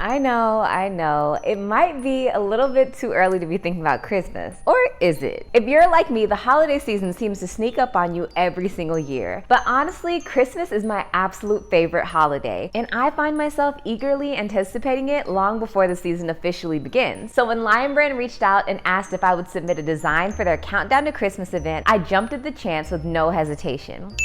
I know. It might be a little bit too early to be thinking about Christmas. Or is it? If you're like me, the holiday season seems to sneak up on you every single year. But honestly, Christmas is my absolute favorite holiday, and I find myself eagerly anticipating it long before the season officially begins. So when Lion Brand reached out and asked if I would submit a design for their Countdown to Christmas event, I jumped at the chance with no hesitation.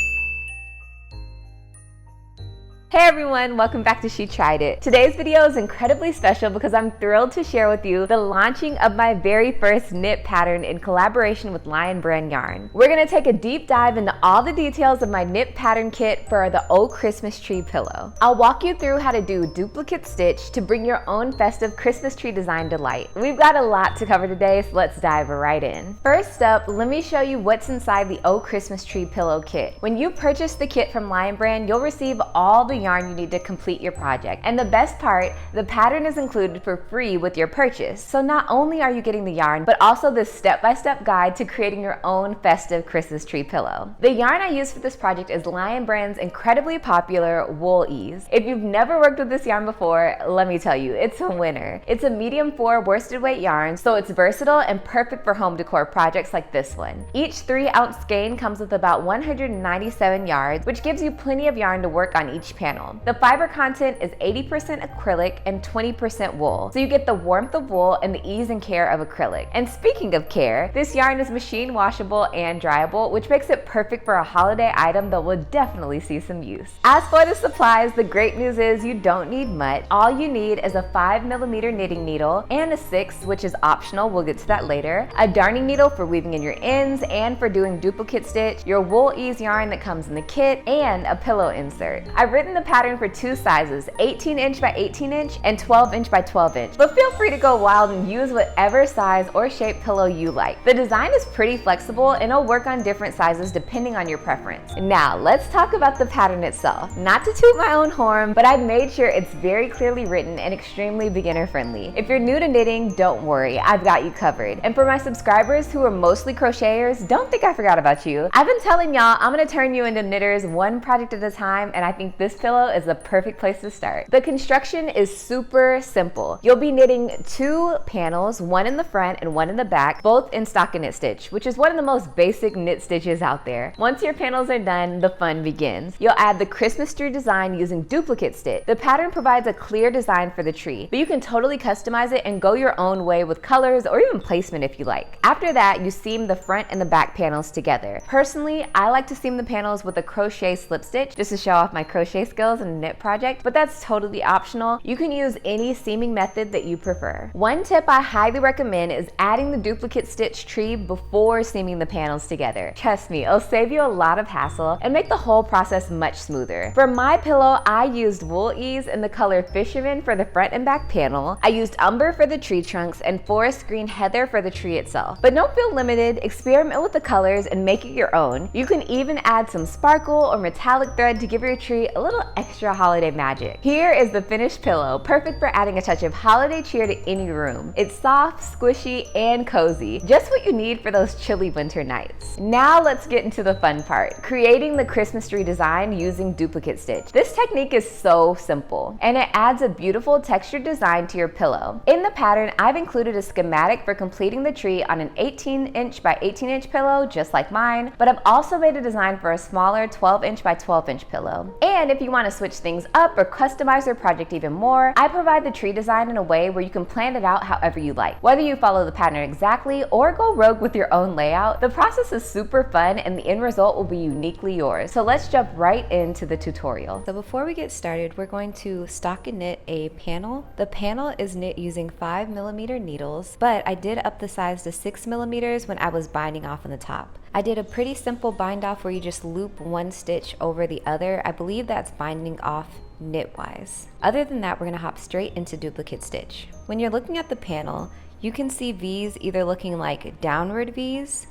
Hey everyone, welcome back to She Tried It. Today's video is incredibly special because I'm thrilled to share with you the launching of my very first knit pattern in collaboration with Lion Brand Yarn. We're gonna take a deep dive into all the details of my knit pattern kit for the Oh Christmas Tree pillow. I'll walk you through how to do duplicate stitch to bring your own festive Christmas tree design to light. We've got a lot to cover today, so let's dive right in. First up, let me show you what's inside the Oh Christmas Tree pillow kit. When you purchase the kit from Lion Brand, you'll receive all the yarn you need to complete your project. And the best part, the pattern is included for free with your purchase. So not only are you getting the yarn, but also this step-by-step guide to creating your own festive Christmas tree pillow. The yarn I use for this project is Lion Brand's incredibly popular Wool Ease. If you've never worked with this yarn before, let me tell you, it's a winner. It's a medium 4 worsted weight yarn, so it's versatile and perfect for home decor projects like this one. Each 3-ounce skein comes with about 197 yards, which gives you plenty of yarn to work on each panel. The fiber content is 80% acrylic and 20% wool, so you get the warmth of wool and the ease and care of acrylic. And speaking of care, this yarn is machine washable and dryable, which makes it perfect for a holiday item that will definitely see some use. As for the supplies, the great news is you don't need much. All you need is a 5mm knitting needle and a 6, which is optional, we'll get to that later, a darning needle for weaving in your ends and for doing duplicate stitch, your Wool Ease yarn that comes in the kit, and a pillow insert. I've written the pattern for 2 sizes, 18" by 18" and 12" by 12". But feel free to go wild and use whatever size or shape pillow you like. The design is pretty flexible and it'll work on different sizes depending on your preference. Now let's talk about the pattern itself. Not to toot my own horn, but I've made sure it's very clearly written and extremely beginner friendly. If you're new to knitting, don't worry, I've got you covered. And for my subscribers who are mostly crocheters, don't think I forgot about you. I've been telling y'all I'm gonna turn you into knitters one project at a time, and I think this pillow is the perfect place to start. The construction is super simple. You'll be knitting 2 panels, one in the front and one in the back, both in stockinette stitch, which is one of the most basic knit stitches out there. Once your panels are done, the fun begins. You'll add the Christmas tree design using duplicate stitch. The pattern provides a clear design for the tree, but you can totally customize it and go your own way with colors or even placement if you like. After that, you seam the front and the back panels together. Personally, I like to seam the panels with a crochet slip stitch just to show off my crochet skills in a knit project, but that's totally optional. You can use any seaming method that you prefer. One tip I highly recommend is adding the duplicate stitch tree before seaming the panels together. Trust me, it'll save you a lot of hassle and make the whole process much smoother. For my pillow, I used Wool Ease in the color Fisherman for the front and back panel. I used Umber for the tree trunks and Forest Green Heather for the tree itself. But don't feel limited, experiment with the colors and make it your own. You can even add some sparkle or metallic thread to give your tree a little extra holiday magic. Here is the finished pillow, perfect for adding a touch of holiday cheer to any room. It's soft, squishy, and cozy, just what you need for those chilly winter nights. Now let's get into the fun part, creating the Christmas tree design using duplicate stitch. This technique is so simple, and it adds a beautiful textured design to your pillow. In the pattern, I've included a schematic for completing the tree on an 18" by 18" pillow, just like mine, but I've also made a design for a smaller 12" by 12" pillow. And if you want to switch things up or customize your project even more, I provide the tree design in a way where you can plan it out however you like. Whether you follow the pattern exactly or go rogue with your own layout, the process is super fun and the end result will be uniquely yours. So let's jump right into the tutorial. So before we get started, we're going to stockinette knit a panel. The panel is knit using 5mm needles, but I did up the size to 6mm when I was binding off on the top. I did a pretty simple bind off where you just loop one stitch over the other. I believe that's binding off knitwise. Other than that, we're gonna hop straight into duplicate stitch. When you're looking at the panel, you can see V's either looking like downward V's,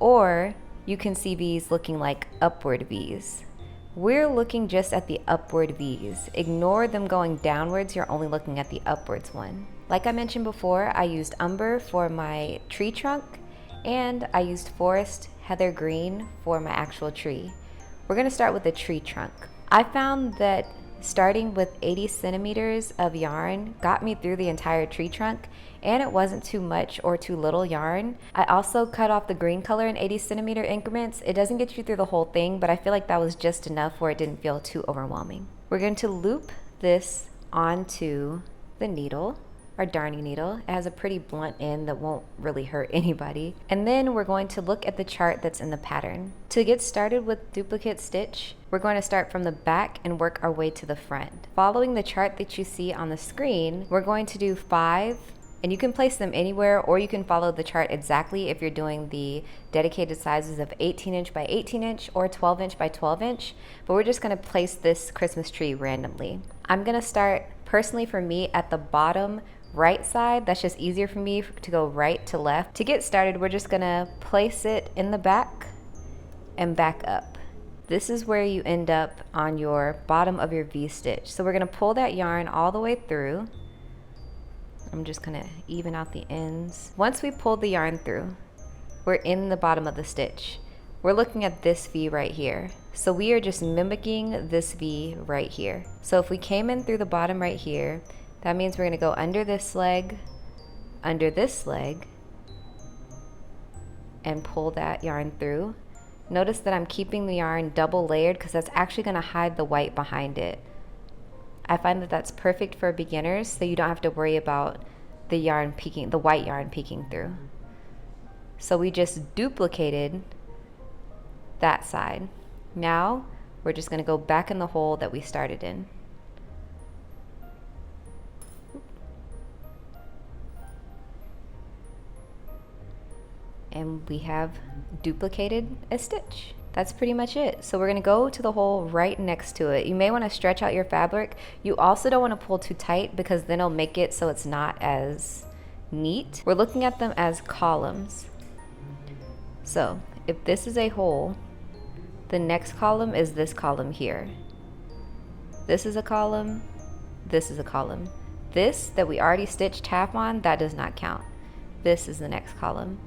or you can see V's looking like upward V's. We're looking just at the upward V's. Ignore them going downwards, you're only looking at the upwards one. Like I mentioned before, I used Umber for my tree trunk, and I used Forest Heather Green for my actual tree. We're gonna start with the tree trunk. I found that Starting with 80 centimeters of yarn got me through the entire tree trunk, and it wasn't too much or too little yarn. I also cut off the green color in 80 centimeter increments. It doesn't get you through the whole thing, but I feel like that was just enough where it didn't feel too overwhelming. We're going to loop this onto the needle, our darning needle. It has a pretty blunt end that won't really hurt anybody. And then we're going to look at the chart that's in the pattern. To get started with duplicate stitch, we're going to start from the back and work our way to the front. Following the chart that you see on the screen, we're going to do 5, and you can place them anywhere, or you can follow the chart exactly if you're doing the dedicated sizes of 18 inch by 18 inch or 12 inch by 12 inch, but we're just gonna place this Christmas tree randomly. I'm gonna start, personally for me, at the bottom right side. That's just easier for me to go right to left. To get started, we're just gonna place it in the back and back up. This is where you end up on your bottom of your V-stitch. So we're gonna pull that yarn all the way through. I'm just gonna even out the ends. Once we pull the yarn through, we're in the bottom of the stitch. We're looking at this V right here. So we are just mimicking this V right here. So if we came in through the bottom right here, that means we're gonna go under this leg, and pull that yarn through. Notice that I'm keeping the yarn double layered because that's actually gonna hide the white behind it. I find that that's perfect for beginners, so you don't have to worry about the yarn peeking, the white yarn peeking through. So we just duplicated that side. Now we're just gonna go back in the hole that we started in. And we have duplicated a stitch. That's pretty much it. So we're gonna go to the hole right next to it. You may wanna stretch out your fabric. You also don't wanna pull too tight because then it'll make it so it's not as neat. We're looking at them as columns. So if this is a hole, the next column is this column here. This is a column, this is a column. This that we already stitched half on, that does not count. This is the next column.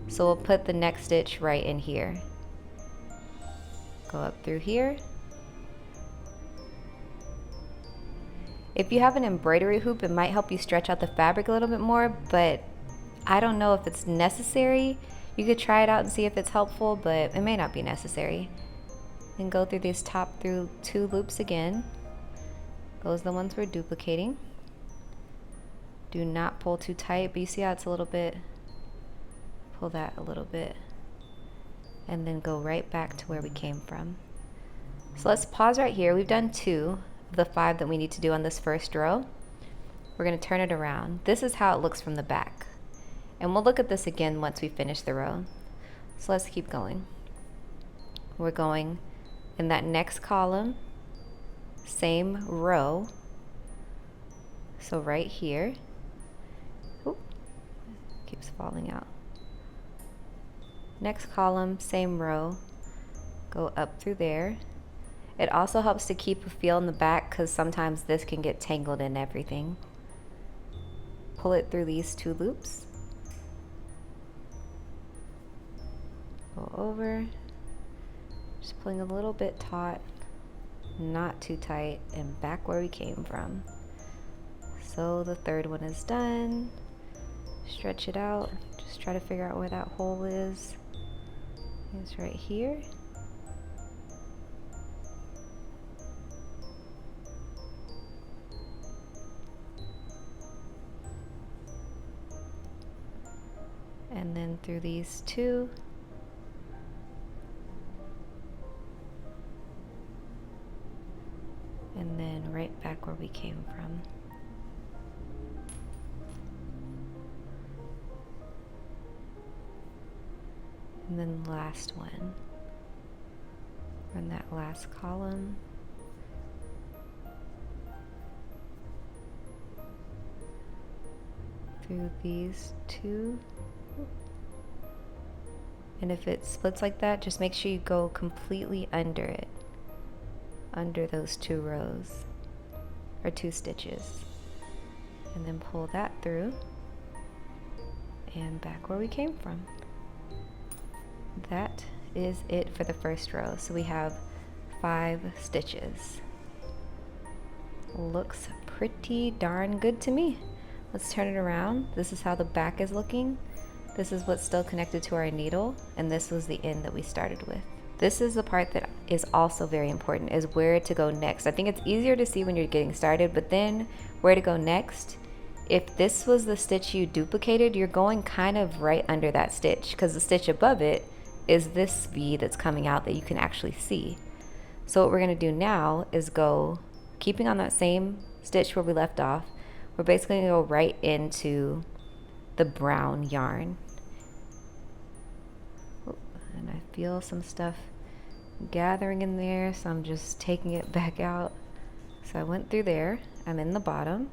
So we'll put the next stitch right in here. Go up through here. If you have an embroidery hoop, it might help you stretch out the fabric a little bit more, but I don't know if it's necessary. You could try it out and see if it's helpful, but it may not be necessary. And go through these top through 2 loops again. Those are the ones we're duplicating. Do not pull too tight, but you see how it's a little bit, pull that a little bit, and then go right back to where we came from. So let's pause right here. We've done 2 of the 5 that we need to do on this first row. We're gonna turn it around. This is how it looks from the back. And we'll look at this again once we finish the row. So let's keep going. We're going in that next column, same row. So right here, oop, keeps falling out. Next column, same row, go up through there. It also helps to keep a feel in the back because sometimes this can get tangled in everything. Pull it through these 2 loops. Go over, just pulling a little bit taut, not too tight, and back where we came from. So the third one is done. Stretch it out, just try to figure out where that hole is. It's right here. And then through these 2. And then right back where we came from. And then the last one. We're in that last column. Through these 2. And if it splits like that, just make sure you go completely under it. Under those 2 rows, or 2 stitches. And then pull that through, and back where we came from. That is it for the first row. So we have 5 stitches. looks pretty darn good to me. Let's turn it around. This is how the back is looking. This is what's still connected to our needle, and this was the end that we started with. This is the part that is also very important, is where to go next. I think it's easier to see when you're getting started, but then where to go next. If this was the stitch you duplicated, you're going kind of right under that stitch, because the stitch above it is this V that's coming out that you can actually see. So what we're going to do now is go, keeping on that same stitch where we left off, we're basically going to go right into the brown yarn. And I feel some stuff gathering in there, so I'm just taking it back out. So I went through there, I'm in the bottom.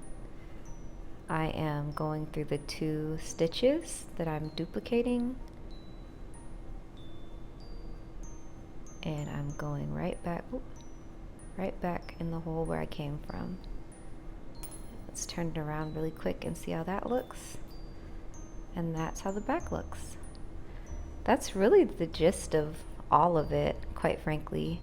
I am going through the 2 stitches that I'm duplicating. And I'm going right back in the hole where I came from. Let's turn it around really quick and see how that looks. And that's how the back looks. That's really the gist of all of it, quite frankly.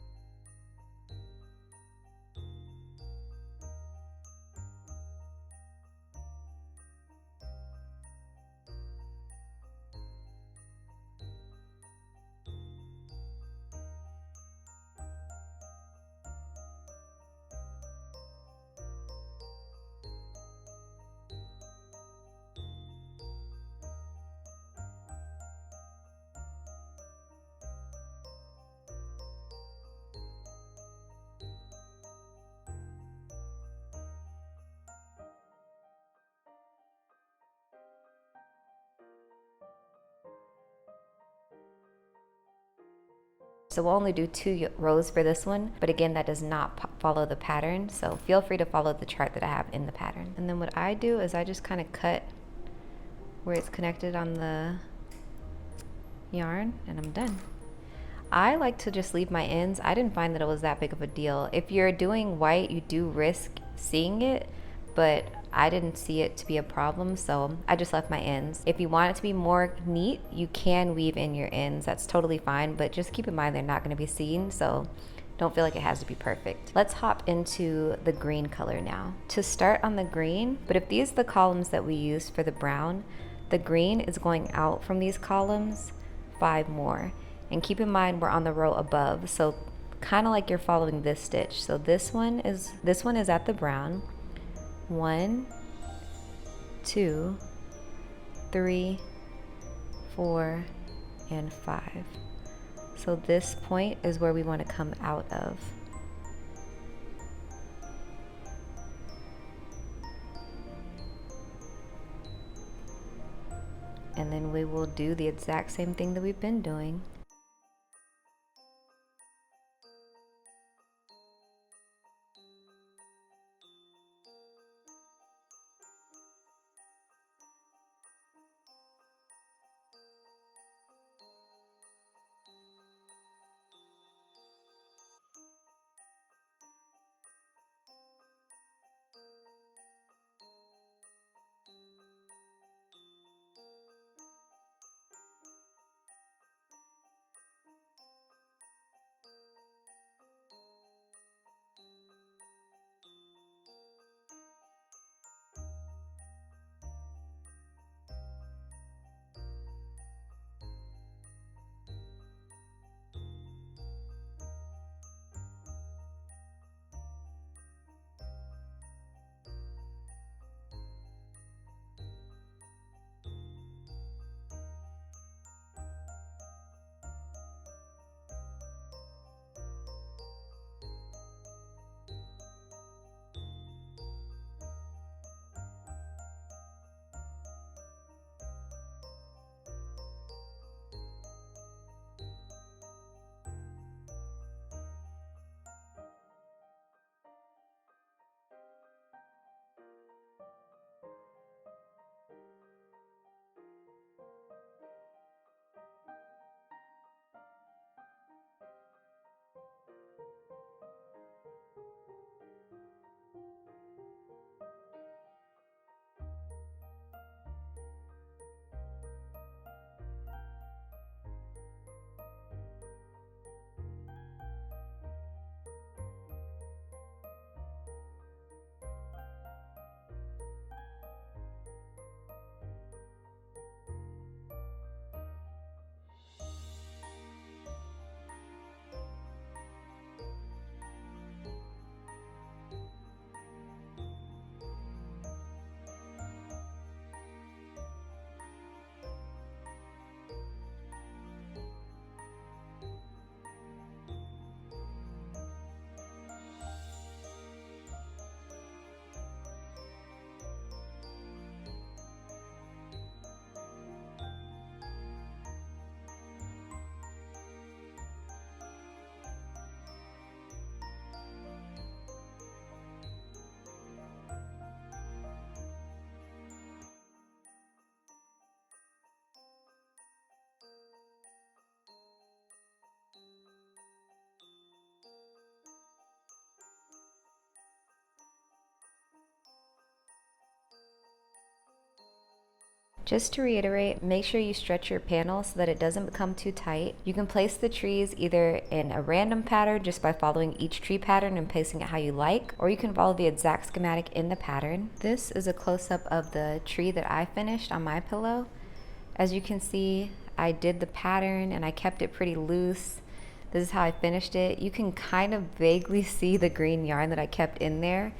So we'll only do 2 rows for this one, but again, that does not follow the pattern, so feel free to follow the chart that I have in the pattern. And then what I do is I just kind of cut where it's connected on the yarn, and I'm done. I like to just leave my ends. I didn't find that it was that big of a deal. If you're doing white, you do risk seeing it, but I didn't see it to be a problem, so I just left my ends. If you want it to be more neat, you can weave in your ends. That's totally fine, but just keep in mind they're not going to be seen, so don't feel like it has to be perfect. Let's hop into the green color now. To start on the green, but if these are the columns that we used for the brown, the green is going out from these columns 5 more. And keep in mind we're on the row above, so kind of like you're following this stitch. So this one is at the brown. 1, 2, 3, 4, and 5. So this point is where we want to come out of. And then we will do the exact same thing that we've been doing. Just to reiterate, make sure you stretch your panel so that it doesn't become too tight. You can place the trees either in a random pattern just by following each tree pattern and placing it how you like, or you can follow the exact schematic in the pattern. This is a close-up of the tree that I finished on my pillow. As you can see, I did the pattern and I kept it pretty loose. This is how I finished it. You can kind of vaguely see the green yarn that I kept in there.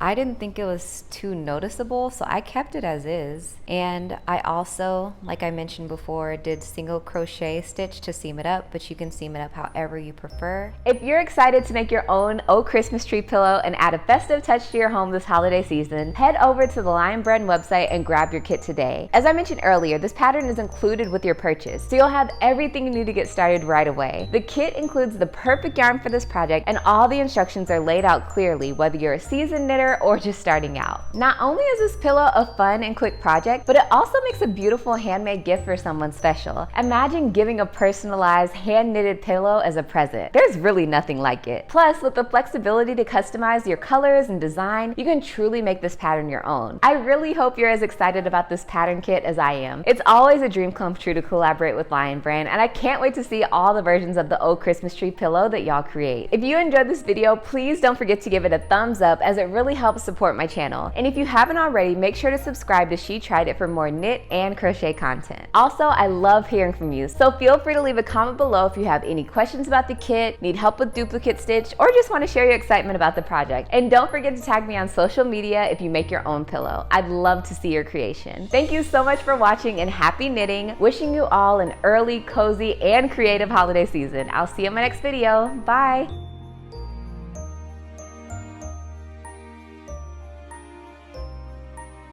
I didn't think it was too noticeable, so I kept it as is. And I also, like I mentioned before, did single crochet stitch to seam it up, but you can seam it up however you prefer. If you're excited to make your own Oh Christmas Tree pillow and add a festive touch to your home this holiday season, head over to the Lion Brand website and grab your kit today. As I mentioned earlier, this pattern is included with your purchase, so you'll have everything you need to get started right away. The kit includes the perfect yarn for this project, and all the instructions are laid out clearly, whether you're a seasoned knitter or just starting out. Not only is this pillow a fun and quick project, but it also makes a beautiful handmade gift for someone special. Imagine giving a personalized hand-knitted pillow as a present. There's really nothing like it. Plus, with the flexibility to customize your colors and design, you can truly make this pattern your own. I really hope you're as excited about this pattern kit as I am. It's always a dream come true to collaborate with Lion Brand, and I can't wait to see all the versions of the Oh Christmas Tree pillow that y'all create. If you enjoyed this video, please don't forget to give it a thumbs up, as it really helps support my channel. And if you haven't already, make sure to subscribe to She Tried It for more knit and crochet content. Also, I love hearing from you, so feel free to leave a comment below if you have any questions about the kit, need help with duplicate stitch, or just want to share your excitement about the project. And don't forget to tag me on social media if you make your own pillow. I'd love to see your creation. Thank you so much for watching, and happy knitting. Wishing you all an early, cozy, and creative holiday season. I'll see you in my next video. Bye!